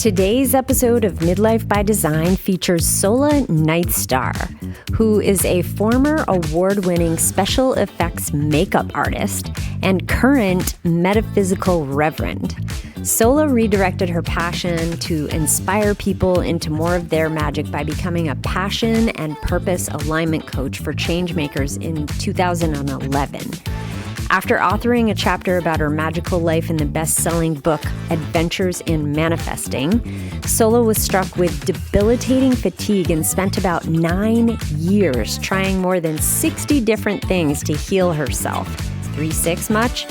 Today's episode of Midlife by Design features Solah Nightstar, who is a former award-winning special effects makeup artist and current metaphysical reverend. Solah redirected her passion to inspire people into more of their magic by becoming a passion and purpose alignment coach for changemakers in 2011. After authoring a chapter about her magical life in the best-selling book, Adventures in Manifesting, Solah was struck with debilitating fatigue and spent about 9 years trying more than 60 different things to heal herself. 3-6 much?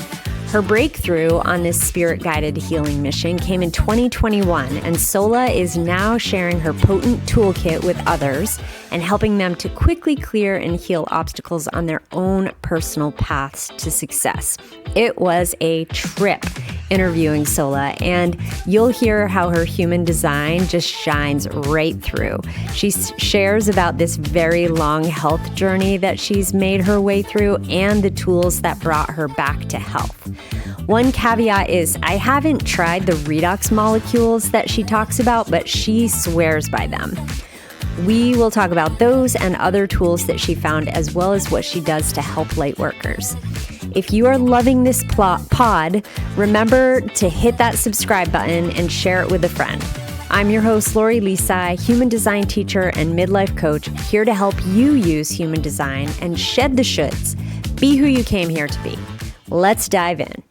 Her breakthrough on this spirit-guided healing mission came in 2021, and Solah is now sharing her potent toolkit with others and helping them to quickly clear and heal obstacles on their own personal paths to success. It was a trip interviewing Solah, and you'll hear how her human design just shines right through. She shares about this very long health journey that she's made her way through and the tools that brought her back to health. One caveat is I haven't tried the redox molecules that she talks about, but she swears by them. We will talk about those and other tools that she found, as well as what she does to help lightworkers. If you are loving this pod, remember to hit that subscribe button and share it with a friend. I'm your host, Lori Lisai, human design teacher and midlife coach, here to help you use human design and shed the shoulds. Be who you came here to be. Let's dive in.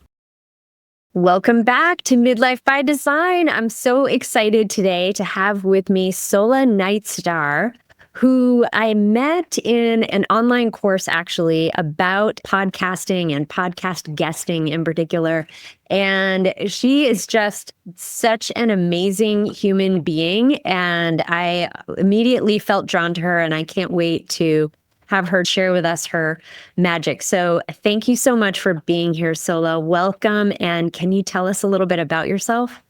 Welcome back to Midlife by Design. I'm so excited today to have with me Solah Nightstar, who I met in an online course actually about podcasting and podcast guesting in particular. And she is just such an amazing human being. And I immediately felt drawn to her, and I can't wait to have her share with us her magic. So thank you so much for being here, Solah. Welcome. And can you tell us a little bit about yourself?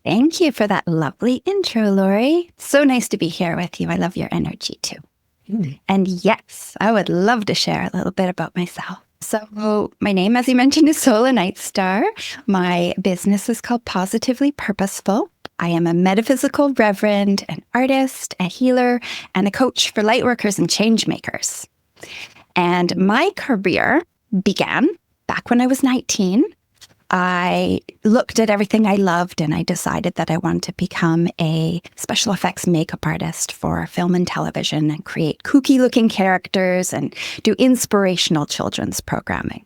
Thank you for that lovely intro, Lori. So nice to be here with you. I love your energy too. And yes, I would love to share a little bit about myself. So my name, as you mentioned, is Solah Nightstar. My business is called Positively Purposeful. I am a metaphysical reverend, an artist, a healer, and a coach for lightworkers and changemakers. And my career began back when I was 19. I looked at everything I loved and I decided that I wanted to become a special effects makeup artist for film and television and create kooky-looking characters and do inspirational children's programming.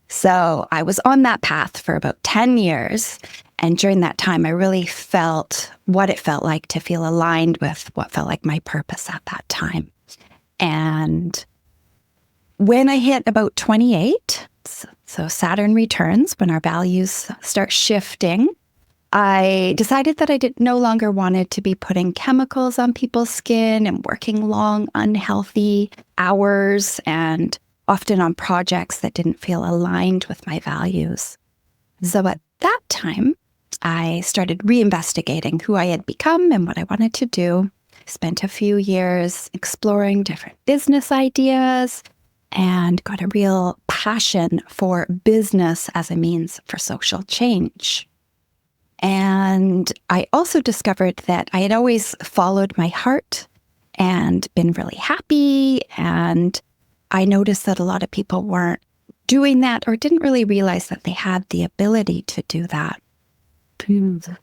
So I was on that path for about 10 years. And during that time, I really felt what it felt like to feel aligned with what felt like my purpose at that time. And when I hit about 28, so Saturn returns, when our values start shifting, I decided that I no longer wanted to be putting chemicals on people's skin and working long, unhealthy hours and often on projects that didn't feel aligned with my values. So at that time, I started reinvestigating who I had become and what I wanted to do. Spent a few years exploring different business ideas and got a real passion for business as a means for social change. And I also discovered that I had always followed my heart and been really happy. And I noticed that a lot of people weren't doing that or didn't really realize that they had the ability to do that.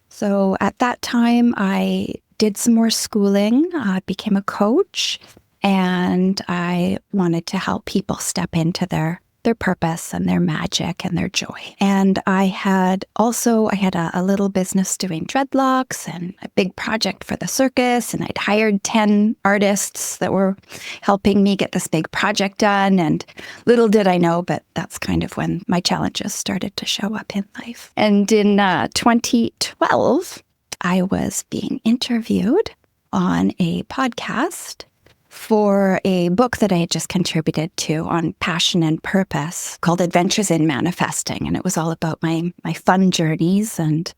So at that time, I did some more schooling, became a coach, and I wanted to help people step into their purpose and their magic and their joy. And I had a little business doing dreadlocks and a big project for the circus. And I'd hired 10 artists that were helping me get this big project done. And little did I know, but that's kind of when my challenges started to show up in life. And in 2012, I was being interviewed on a podcast for a book that I had just contributed to on passion and purpose called Adventures in Manifesting. And it was all about my fun journeys. And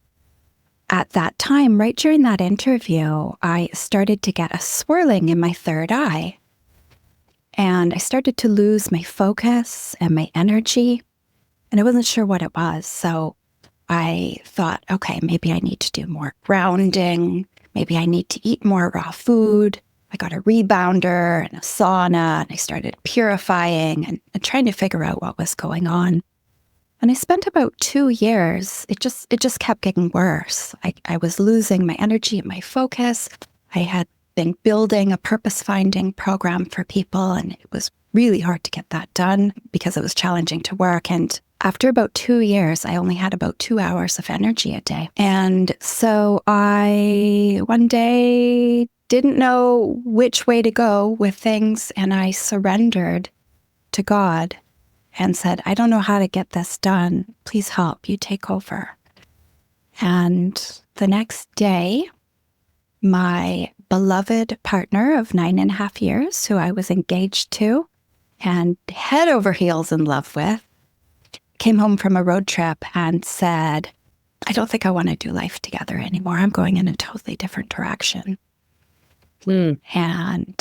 at that time, right during that interview, I started to get a swirling in my third eye. And I started to lose my focus and my energy. And I wasn't sure what it was. So I thought, okay, maybe I need to do more grounding. Maybe I need to eat more raw food. I got a rebounder and a sauna, and I started purifying and trying to figure out what was going on. And I spent about 2 years. It just kept getting worse. I was losing my energy and my focus. I had been building a purpose-finding program for people, and it was really hard to get that done because it was challenging to work. And after about 2 years, I only had about 2 hours of energy a day. And so I, one day, didn't know which way to go with things, and I surrendered to God and said, I don't know how to get this done. Please help. You take over. And the next day, my beloved partner of 9.5 years, who I was engaged to and head over heels in love with, came home from a road trip and said, I don't think I want to do life together anymore. I'm going in a totally different direction. And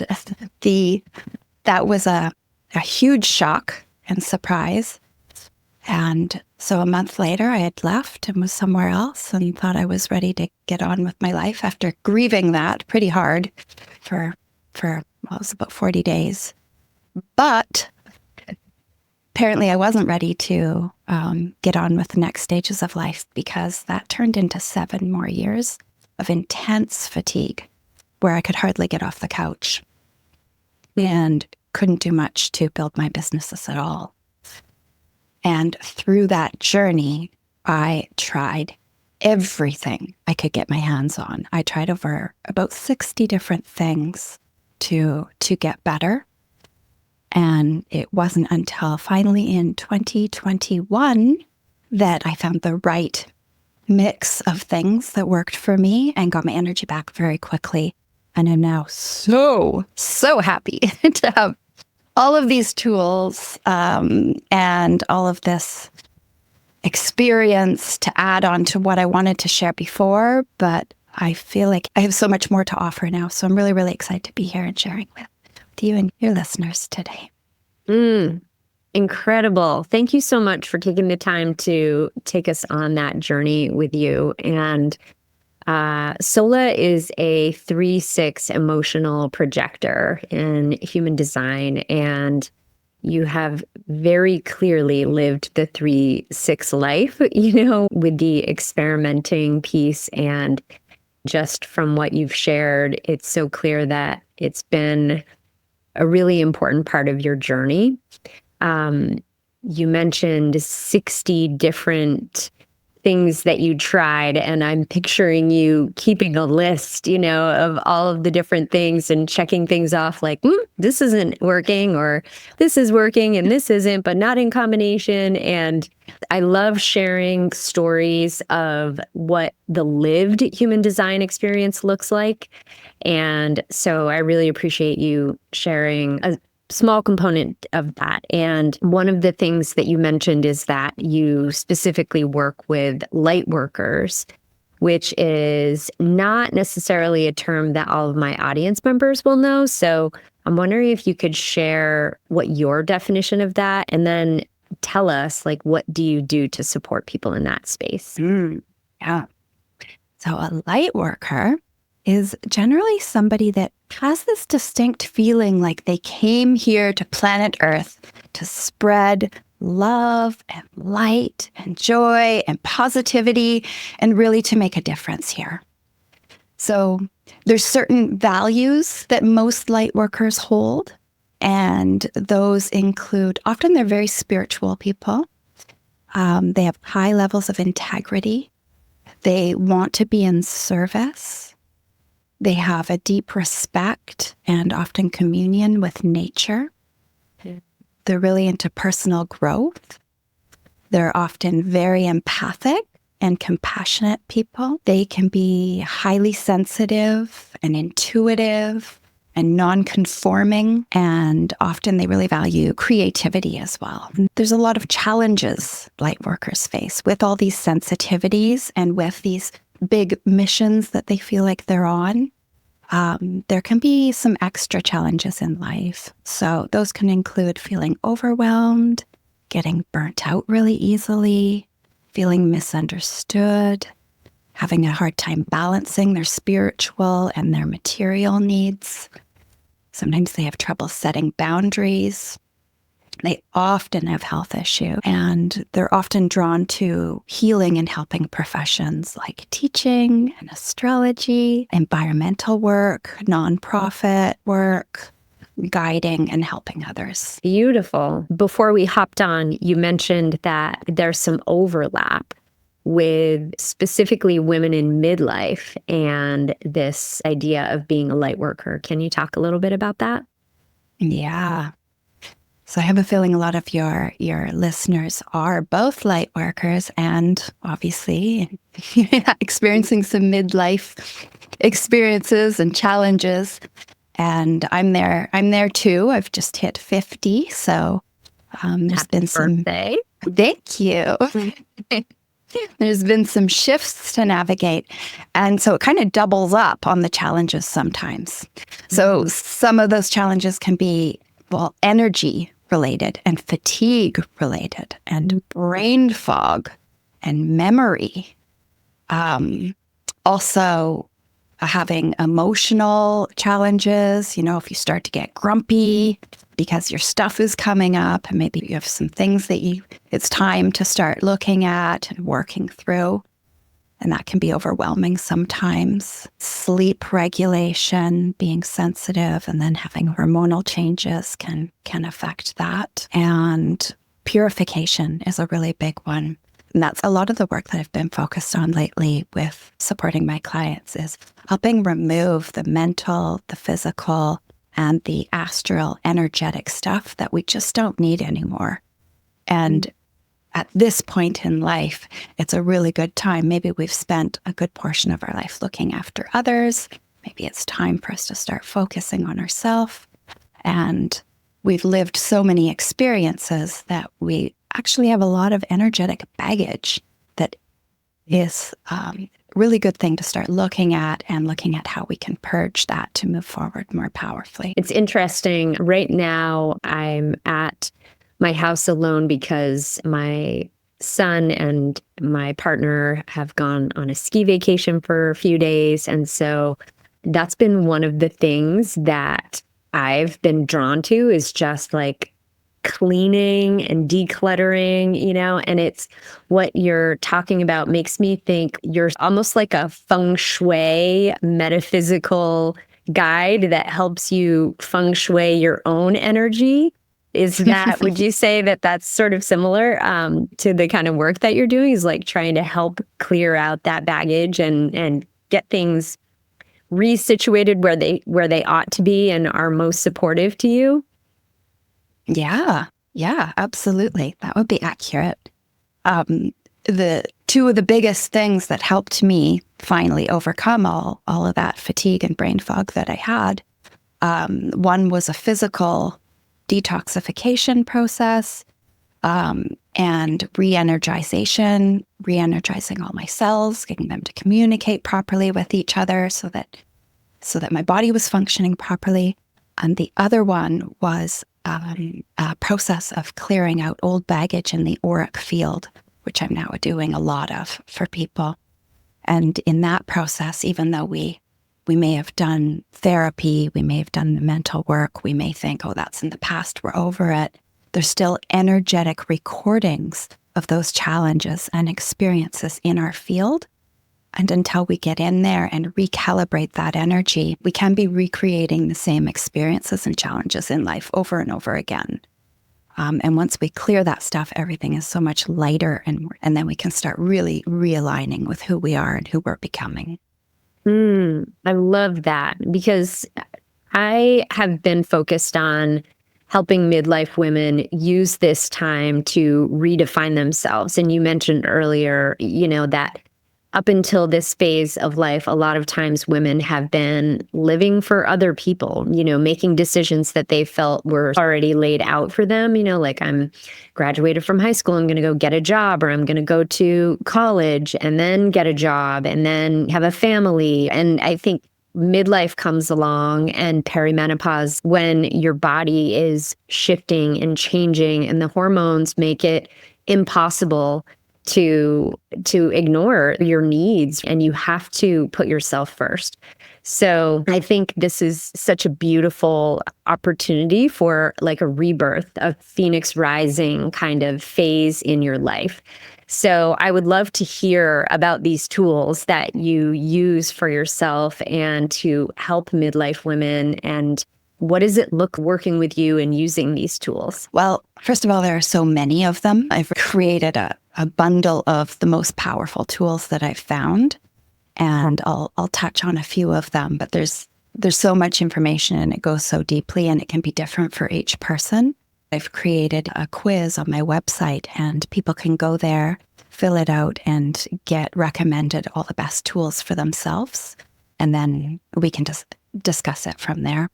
that was a huge shock and surprise. And so a month later, I had left and was somewhere else and thought I was ready to get on with my life after grieving that pretty hard for it was about 40 days. But apparently I wasn't ready to get on with the next stages of life, because that turned into 7 more years of intense fatigue where I could hardly get off the couch and couldn't do much to build my businesses at all. And through that journey, I tried everything I could get my hands on. I tried over about 60 different things to get better. And it wasn't until finally in 2021 that I found the right mix of things that worked for me and got my energy back very quickly. And I'm now so happy to have all of these tools and all of this experience to add on to what I wanted to share before. But I feel like I have so much more to offer now. So I'm really, really excited to be here and sharing with you and your listeners today. Incredible. Thank you so much for taking the time to take us on that journey with you. And Solah is a 3/6 emotional projector in human design, and you have very clearly lived the 3/6 life, with the experimenting piece. And just from what you've shared, it's so clear that it's been a really important part of your journey. You mentioned 60 different things that you tried, and I'm picturing you keeping a list, of all of the different things and checking things off like, this isn't working, or this is working and this isn't, but not in combination. And I love sharing stories of what the lived human design experience looks like. And so I really appreciate you sharing a small component of that. And one of the things that you mentioned is that you specifically work with lightworkers, which is not necessarily a term that all of my audience members will know. So I'm wondering if you could share what your definition of that, and then tell us, what do you do to support people in that space? Yeah. So a lightworker is generally somebody that has this distinct feeling like they came here to planet Earth to spread love and light and joy and positivity, and really to make a difference here. So there's certain values that most light workers hold, and those include, often they're very spiritual people. They have high levels of integrity. They want to be in service. They have a deep respect and often communion with nature. They're really into personal growth. They're often very empathic and compassionate people. They can be highly sensitive and intuitive and non-conforming, and often they really value creativity as well. There's a lot of challenges light workers face with all these sensitivities and with these big missions that they feel like they're on. There can be some extra challenges in life. So those can include feeling overwhelmed, getting burnt out really easily, feeling misunderstood, having a hard time balancing their spiritual and their material needs. Sometimes they have trouble setting boundaries. They often have health issues, and they're often drawn to healing and helping professions like teaching and astrology, environmental work, nonprofit work, guiding and helping others. Beautiful. Before we hopped on, you mentioned that there's some overlap with specifically women in midlife and this idea of being a light worker. Can you talk a little bit about that? Yeah. So I have a feeling a lot of your listeners are both light workers and obviously experiencing some midlife experiences and challenges. And I'm there too. I've just hit 50. So there's been some birthday. Thank you. There's been some shifts to navigate. And so it kind of doubles up on the challenges sometimes. So some of those challenges can be, energy related and fatigue related and brain fog and memory. Also having emotional challenges, if you start to get grumpy because your stuff is coming up and maybe you have some things that it's time to start looking at and working through. And that can be overwhelming sometimes. Sleep regulation, being sensitive, and then having hormonal changes can affect that. And purification is a really big one. And that's a lot of the work that I've been focused on lately with supporting my clients is helping remove the mental, the physical, and the astral energetic stuff that we just don't need anymore. And at this point in life, it's a really good time. Maybe we've spent a good portion of our life looking after others. Maybe it's time for us to start focusing on ourselves. And we've lived so many experiences that we actually have a lot of energetic baggage that is a really good thing to start looking at and looking at how we can purge that to move forward more powerfully. It's interesting. Right now, I'm at my house alone because my son and my partner have gone on a ski vacation for a few days. And so that's been one of the things that I've been drawn to is just like cleaning and decluttering, and it's what you're talking about makes me think you're almost like a feng shui metaphysical guide that helps you feng shui your own energy. Is that, would you say that that's sort of similar to the kind of work that you're doing, is like trying to help clear out that baggage and get things resituated where they ought to be and are most supportive to you? Yeah, absolutely. That would be accurate. The two of the biggest things that helped me finally overcome all of that fatigue and brain fog that I had, one was a physical detoxification process and re-energizing all my cells, getting them to communicate properly with each other so that my body was functioning properly. And the other one was a process of clearing out old baggage in the auric field, which I'm now doing a lot of for people. And in that process, even though we may have done therapy, we may have done the mental work, we may think, oh, that's in the past, we're over it. There's still energetic recordings of those challenges and experiences in our field. And until we get in there and recalibrate that energy, we can be recreating the same experiences and challenges in life over and over again. And once we clear that stuff, everything is so much lighter, and then we can start really realigning with who we are and who we're becoming. I love that, because I have been focused on helping midlife women use this time to redefine themselves. And you mentioned earlier, that up until this phase of life, a lot of times women have been living for other people, making decisions that they felt were already laid out for them. Like, I'm graduated from high school, I'm going to go get a job, or I'm going to go to college and then get a job and then have a family. And I think midlife comes along and perimenopause, when your body is shifting and changing and the hormones make it impossible to ignore your needs, and you have to put yourself first. So I think this is such a beautiful opportunity for like a rebirth, a phoenix rising kind of phase in your life. So I would love to hear about these tools that you use for yourself and to help midlife women. And what does it look working with you and using these tools? Well, first of all, there are so many of them. I've created a bundle of the most powerful tools that I've found, and I'll touch on a few of them. But there's so much information, and it goes so deeply, and it can be different for each person. I've created a quiz on my website, and people can go there, fill it out, and get recommended all the best tools for themselves. And then we can just discuss it from there.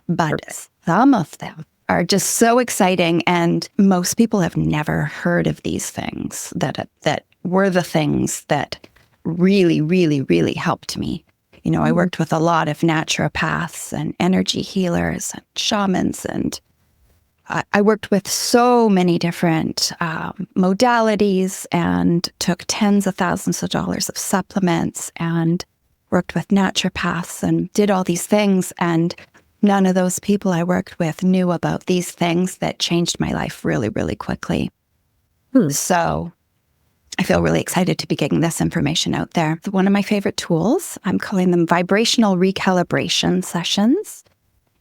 But some of them are just so exciting, and most people have never heard of these things that were the things that really, really, really helped me. You know, I worked with a lot of naturopaths and energy healers and shamans, and I worked with so many different modalities and took tens of thousands of dollars of supplements and worked with naturopaths and did all these things. And none of those people I worked with knew about these things that changed my life really, really quickly. So I feel really excited to be getting this information out there. One of my favorite tools, I'm calling them vibrational recalibration sessions.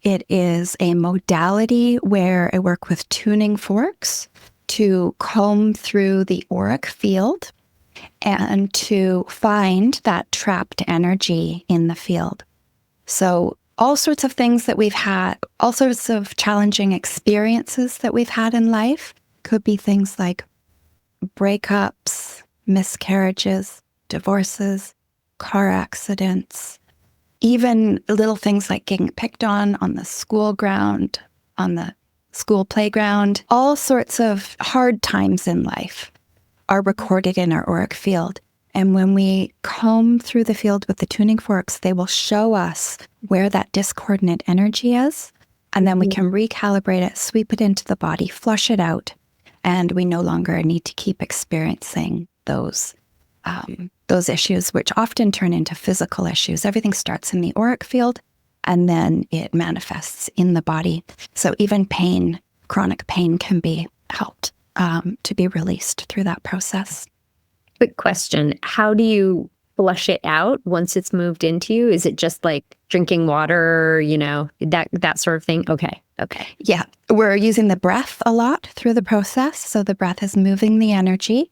It is a modality where I work with tuning forks to comb through the auric field and to find that trapped energy in the field. So all sorts of things that we've had, all sorts of challenging experiences that we've had in life, could be things like breakups, miscarriages, divorces, car accidents, even little things like getting picked on the school ground, on the school playground. All sorts of hard times in life are recorded in our auric field. And when we comb through the field with the tuning forks, they will show us where that discordant energy is. And then we can recalibrate it, sweep it into the body, flush it out. And we no longer need to keep experiencing those issues, which often turn into physical issues. Everything starts in the auric field, and then it manifests in the body. So even pain, chronic pain, can be helped to be released through that process. Quick question. How do you flush it out once it's moved into you? Is it just like drinking water, that sort of thing? Okay. Yeah. We're using the breath a lot through the process. So the breath is moving the energy.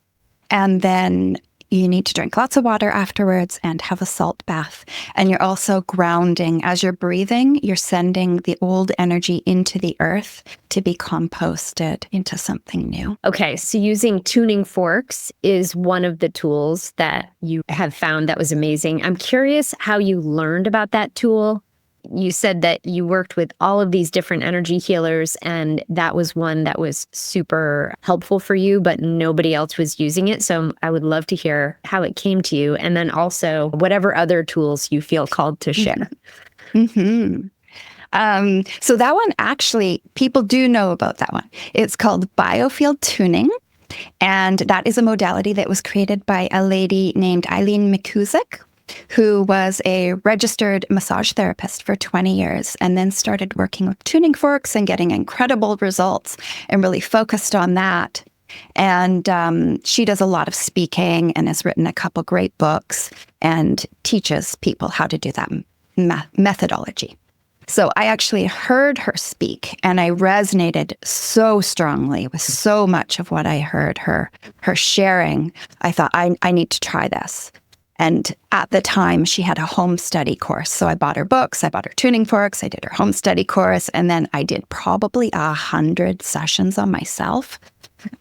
And then you need to drink lots of water afterwards and have a salt bath. And you're also grounding. As you're breathing, you're sending the old energy into the earth to be composted into something new. Okay, so using tuning forks is one of the tools that you have found that was amazing. I'm curious how you learned about that tool. You said that you worked with all of these different energy healers, and that was one that was super helpful for you, but nobody else was using it. So I would love to hear how it came to you, and then also whatever other tools you feel called to share. So that one, actually, people do know about that one. It's called biofield tuning. And that is a modality that was created by a lady named Eileen McCusick, who was a registered massage therapist for 20 years and then started working with tuning forks and getting incredible results and really focused on that. And she does a lot of speaking and has written a couple great books and teaches people how to do that methodology. So I actually heard her speak, and I resonated so strongly with so much of what I heard her sharing. I thought, I need to try this. And at the time, she had a home study course. So I bought her books, I bought her tuning forks, I did her home study course, and then I did probably 100 sessions on myself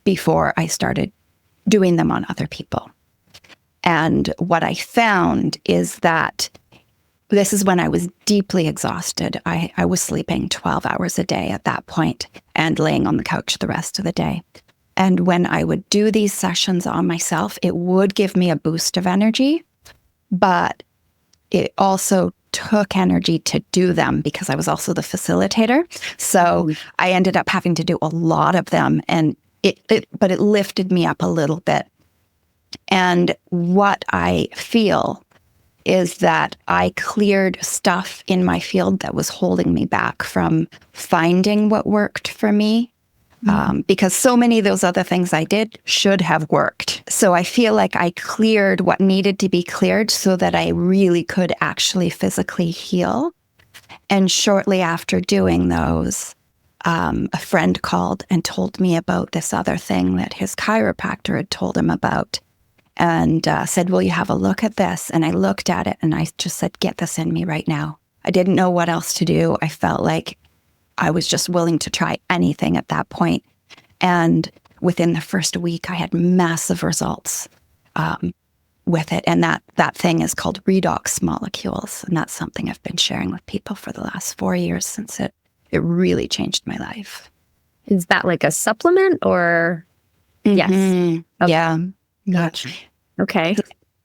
before I started doing them on other people. And what I found is that this is when I was deeply exhausted. I was sleeping 12 hours a day at that point and laying on the couch the rest of the day. And when I would do these sessions on myself, it would give me a boost of energy, but it also took energy to do them because I was also the facilitator. So I ended up having to do a lot of them, and it lifted me up a little bit. And what I feel is that I cleared stuff in my field that was holding me back from finding what worked for me. Because so many of those other things I did should have worked. So I feel like I cleared what needed to be cleared so that I really could actually physically heal. And shortly after doing those, a friend called and told me about this other thing that his chiropractor had told him about, and said, will you have a look at this? And I looked at it and I just said, get this in me right now. I didn't know what else to do. I felt like I was just willing to try anything at that point. And within the first week, I had massive results with it. And that thing is called redox molecules. And that's something I've been sharing with people for the last 4 years since it really changed my life. Is that like a supplement or? Yes. Okay. Yeah. Gotcha. Okay.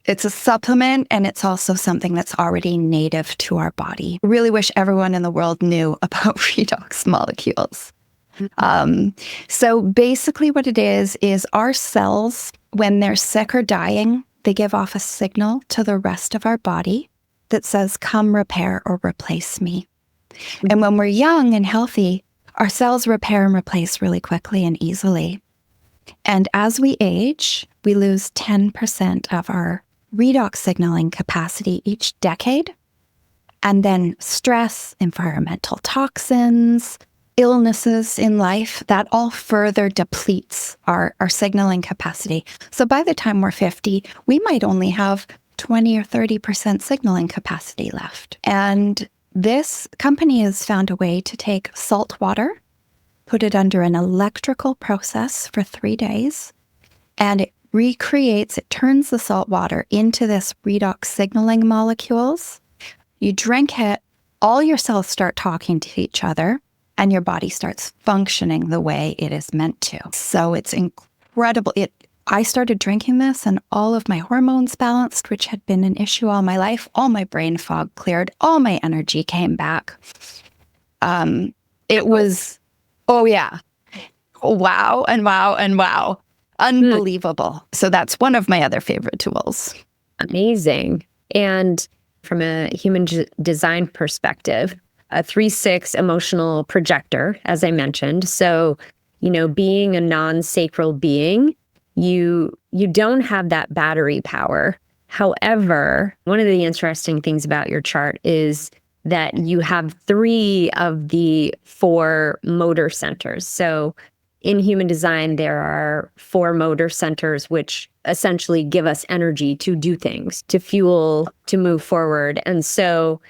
It's a supplement, and it's also something that's already native to our body. I really wish everyone in the world knew about redox molecules. So basically what it is our cells, when they're sick or dying, they give off a signal to the rest of our body that says, come repair or replace me. And when we're young and healthy, our cells repair and replace really quickly and easily. And as we age, we lose 10% of our redox signaling capacity each decade. And then stress, environmental toxins, illnesses in life, that all further depletes our signaling capacity. So by the time we're 50, we might only have 20 or 30% signaling capacity left. And this company has found a way to take salt water, put it under an electrical process for 3 days, and it turns the salt water into this redox signaling molecules. You drink it, all your cells start talking to each other, and your body starts functioning the way it is meant to. So it's incredible. I started drinking this and all of my hormones balanced, which had been an issue all my life. All my brain fog cleared. All my energy came back. It was, oh yeah, wow and wow and wow. Unbelievable. So that's one of my other favorite tools. Amazing. And from a human design perspective, a 3/6 emotional projector, as I mentioned. So, being a non-sacral being, you don't have that battery power. However, one of the interesting things about your chart is that you have 3 of the 4 motor centers. So in human design, there are 4 motor centers, which essentially give us energy to do things, to fuel, to move forward. And so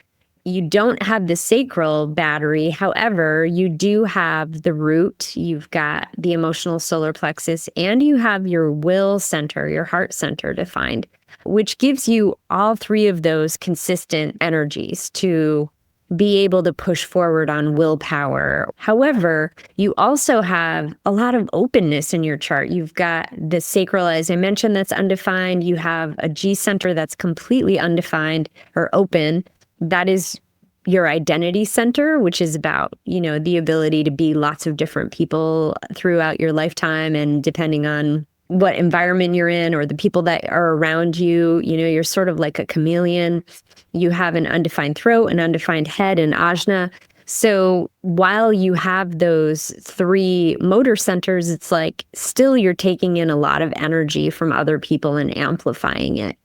you don't have the sacral battery. However, you do have the root, you've got the emotional solar plexus, and you have your will center, your heart center defined, which gives you all 3 of those consistent energies to be able to push forward on willpower. However, you also have a lot of openness in your chart. You've got the sacral, as I mentioned, that's undefined. You have a G center that's completely undefined or open. That is your identity center, which is about, the ability to be lots of different people throughout your lifetime. And depending on what environment you're in or the people that are around you, you're sort of like a chameleon. You have an undefined throat, an undefined head, and ajna. So while you have those 3 motor centers, it's like still you're taking in a lot of energy from other people and amplifying it.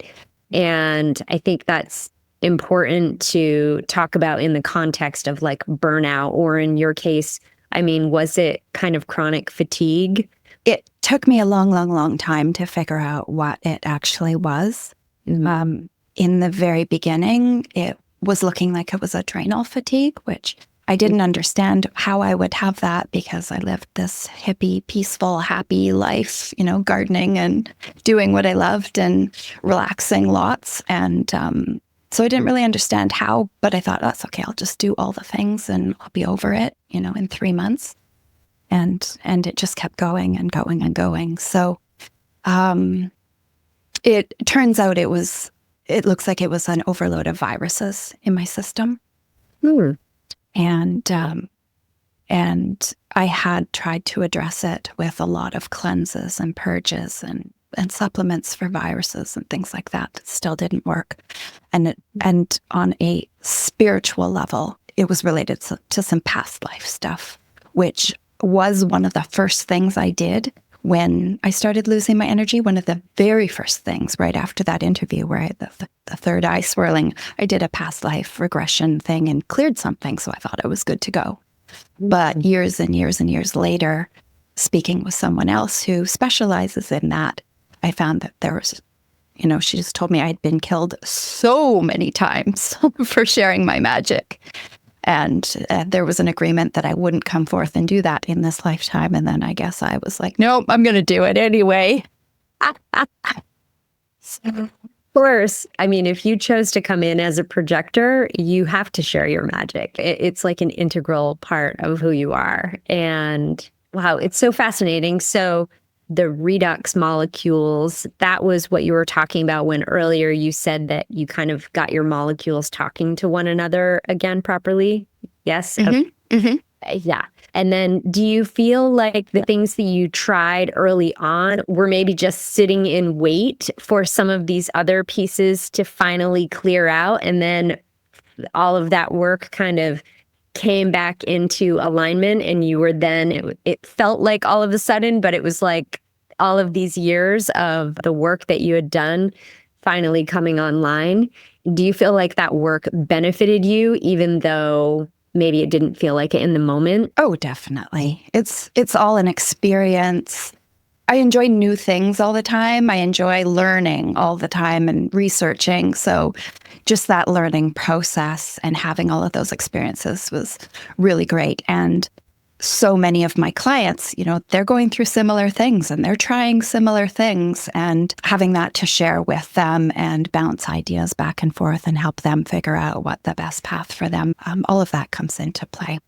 And I think that's important to talk about in the context of like burnout, or in your case, was it kind of chronic fatigue? It took me a long, long, long time to figure out what it actually was. Mm-hmm. In the very beginning, it was looking like it was adrenal fatigue, which I didn't understand how I would have that because I lived this hippie, peaceful, happy life, gardening and doing what I loved and relaxing lots. And so I didn't really understand how, but I thought, that's okay. I'll just do all the things and I'll be over it, in 3 months. And it just kept going and going and going. So it turns out it looks like it was an overload of viruses in my system. And I had tried to address it with a lot of cleanses and purges and and supplements for viruses and things like that. It still didn't work. And on a spiritual level, it was related to some past life stuff, which was one of the first things I did when I started losing my energy. One of the very first things right after that interview where I had the third eye swirling, I did a past life regression thing and cleared something. So I thought I was good to go. But years and years and years later, speaking with someone else who specializes in that, I found that there was, she just told me I had been killed so many times for sharing my magic. And there was an agreement that I wouldn't come forth and do that in this lifetime. And then I guess I was like, nope, I'm going to do it anyway. Of course. I mean, if you chose to come in as a projector, you have to share your magic. It's like an integral part of who you are. And wow, it's so fascinating. So the redox molecules, that was what you were talking about when earlier you said that you kind of got your molecules talking to one another again properly. Yes? Yeah. And then do you feel like the things that you tried early on were maybe just sitting in wait for some of these other pieces to finally clear out, and then all of that work kind of came back into alignment, and you were then, it felt like all of a sudden, but it was like all of these years of the work that you had done finally coming online? Do you feel like that work benefited you, even though maybe it didn't feel like it in the moment? Oh, definitely. It's all an experience. I enjoy new things all the time. I enjoy learning all the time and researching. So just that learning process and having all of those experiences was really great. And so many of my clients, they're going through similar things and they're trying similar things, and having that to share with them and bounce ideas back and forth and help them figure out what the best path for them, all of that comes into play.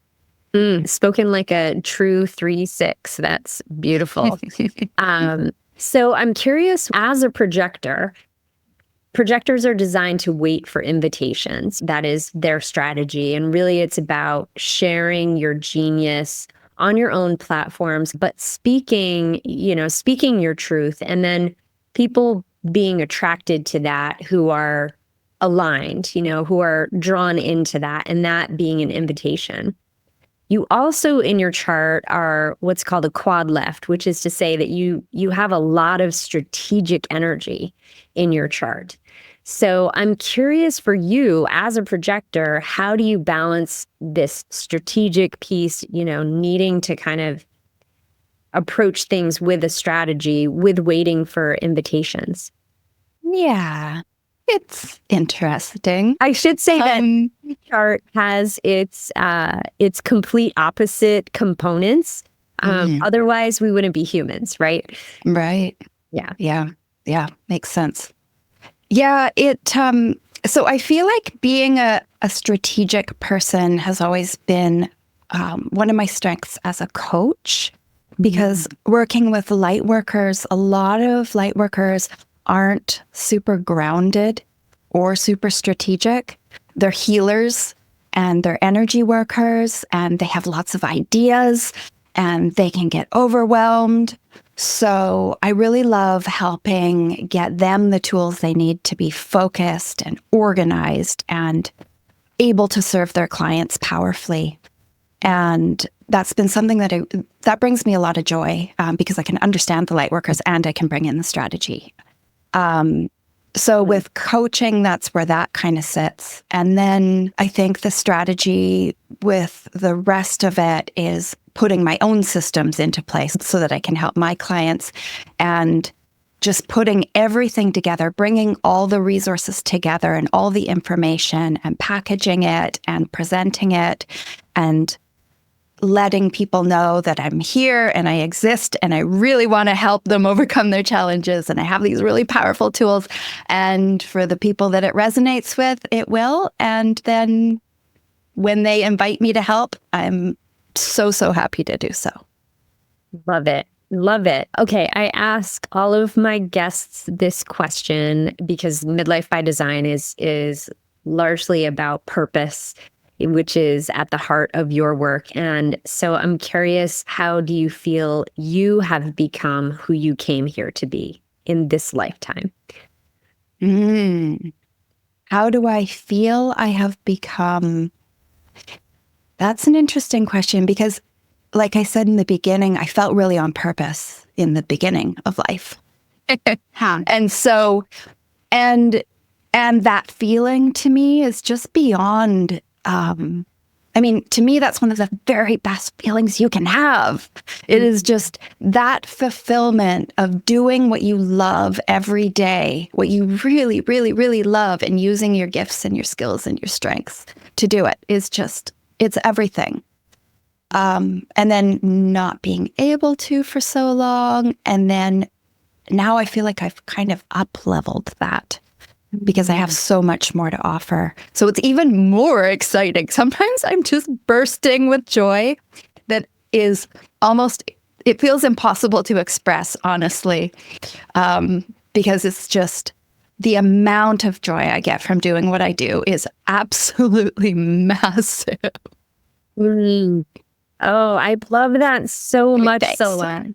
Spoken like a true 3-6. That's beautiful. So I'm curious, as a projector, projectors are designed to wait for invitations. That is their strategy. And really, it's about sharing your genius on your own platforms, but speaking your truth, and then people being attracted to that who are aligned, who are drawn into that, and that being an invitation. You also, in your chart, are what's called a quad left, which is to say that you have a lot of strategic energy in your chart. So I'm curious, for you as a projector, how do you balance this strategic piece, needing to kind of approach things with a strategy, with waiting for invitations? Yeah, it's interesting. I should say that the chart has its complete opposite components. Otherwise, we wouldn't be humans, right? Right. Yeah. Yeah. Makes sense. Yeah. So I feel like being a strategic person has always been one of my strengths as a coach, because working with light workers, a lot of light workers aren't super grounded or super strategic. They're healers and they're energy workers, and they have lots of ideas and they can get overwhelmed. So I really love helping get them the tools they need to be focused and organized and able to serve their clients powerfully. And that's been something that brings me a lot of joy, because I can understand the light workers and I can bring in the strategy. So with coaching, that's where that kind of sits. And then I think the strategy with the rest of it is putting my own systems into place so that I can help my clients, and just putting everything together, bringing all the resources together and all the information and packaging it and presenting it and letting people know that I'm here and I exist and I really want to help them overcome their challenges, and I have these really powerful tools. And for the people that it resonates with, it will. And then when they invite me to help, I'm so happy to do so. Love it. Love it. Okay, I ask all of my guests this question because Midlife by Design is largely about purpose, which is at the heart of your work. And so I'm curious, how do you feel you have become who you came here to be? in this lifetime? How do I feel I have become? That's an interesting question because, like I said in the beginning, I felt really on purpose in the beginning of life. And so, and that feeling to me is just beyond, to me, that's one of the very best feelings you can have. It is just that fulfillment of doing what you love every day, what you really, really, really love, and using your gifts and your skills and your strengths to do it is just, it's everything. And then not being able to for so long. And then now I feel like I've kind of up-leveled that because I have so much more to offer. So it's even more exciting. Sometimes I'm just bursting with joy that is almost, it feels impossible to express, honestly, because it's just the amount of joy I get from doing what I do is absolutely massive. Oh, I love that so much, Solah.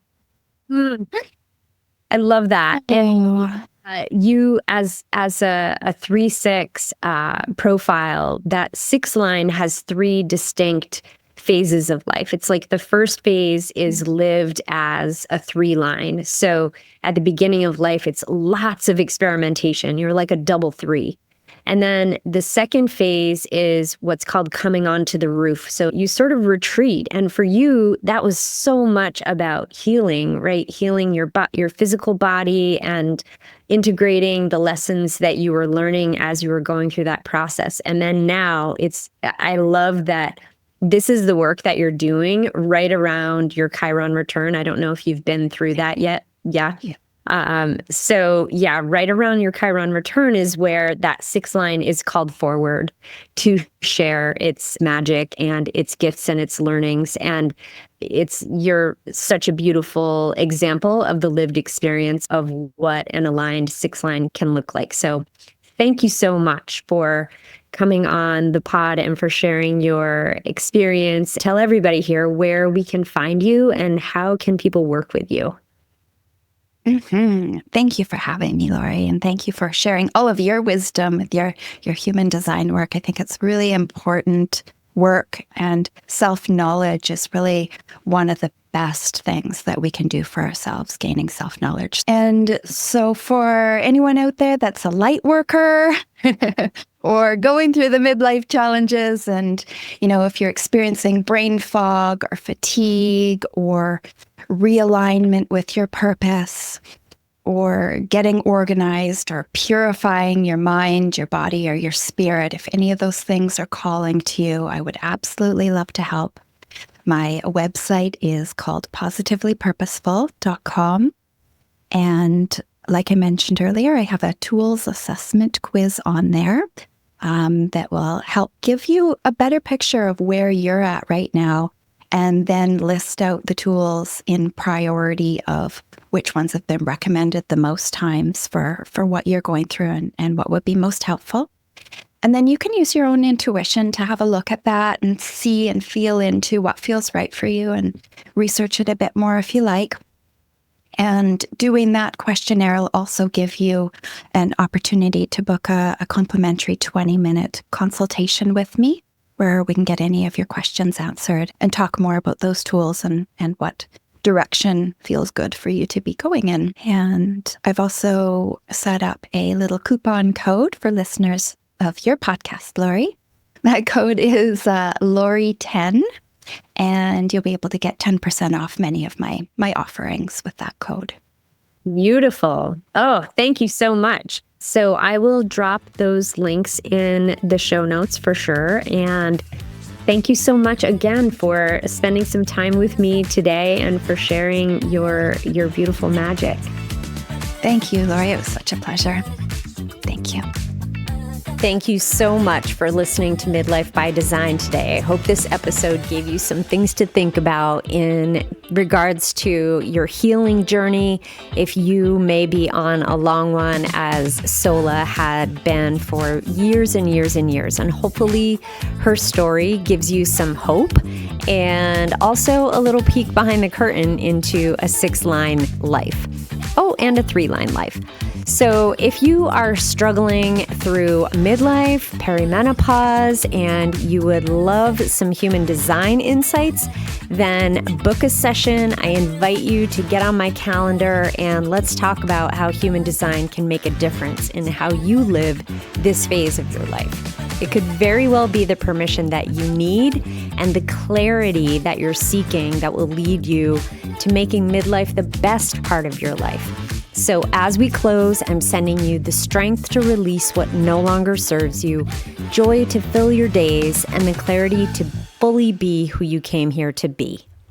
I love that. And you, as a 3-6 profile, that 6 line has 3 distinct phases of life. It's like the first phase is lived as a 3 line. So at the beginning of life, it's lots of experimentation. You're like a double 3. And then the second phase is what's called coming onto the roof. So you sort of retreat. And for you, that was so much about healing, right? Healing your physical body and integrating the lessons that you were learning as you were going through that process. And then now I love that this is the work that you're doing right around your Chiron return. I don't know if you've been through that yet. Yeah. So right around your Chiron return is where that 6 line is called forward to share its magic and its gifts and its learnings. And you're such a beautiful example of the lived experience of what an aligned 6 line can look like. So thank you so much for coming on the pod and for sharing your experience. Tell everybody here where we can find you and how can people work with you. Thank you for having me, Lori, and thank you for sharing all of your wisdom with your human design work. I think it's really important work, and self-knowledge is really one of the best things that we can do for ourselves, gaining self-knowledge. And so for anyone out there that's a light worker or going through the midlife challenges, and, if you're experiencing brain fog or fatigue or realignment with your purpose, or getting organized, or purifying your mind, your body, or your spirit, if any of those things are calling to you, I would absolutely love to help. My website is called positivelypurposeful.com. And like I mentioned earlier, I have a tools assessment quiz on there that will help give you a better picture of where you're at right now, and then list out the tools in priority of which ones have been recommended the most times for what you're going through and what would be most helpful. And then you can use your own intuition to have a look at that and see and feel into what feels right for you, and research it a bit more if you like. And doing that questionnaire will also give you an opportunity to book a complimentary 20-minute consultation with me, where we can get any of your questions answered and talk more about those tools and what direction feels good for you to be going in. And I've also set up a little coupon code for listeners of your podcast, Lori. That code is Lori10, and you'll be able to get 10% off many of my offerings with that code. Beautiful. Oh, thank you so much. So I will drop those links in the show notes for sure. And thank you so much again for spending some time with me today and for sharing your beautiful magic. Thank you, Lori. It was such a pleasure. Thank you. Thank you so much for listening to Midlife by Design today. I hope this episode gave you some things to think about in regards to your healing journey, if you may be on a long one, as Solah had been for years and years and years. And hopefully her story gives you some hope and also a little peek behind the curtain into a 6-line life. Oh, and a 3-line life. So if you are struggling through midlife, perimenopause, and you would love some human design insights, then book a session. I invite you to get on my calendar and let's talk about how human design can make a difference in how you live this phase of your life. It could very well be the permission that you need and the clarity that you're seeking that will lead you to making midlife the best part of your life. So as we close, I'm sending you the strength to release what no longer serves you, joy to fill your days, and the clarity to fully be who you came here to be.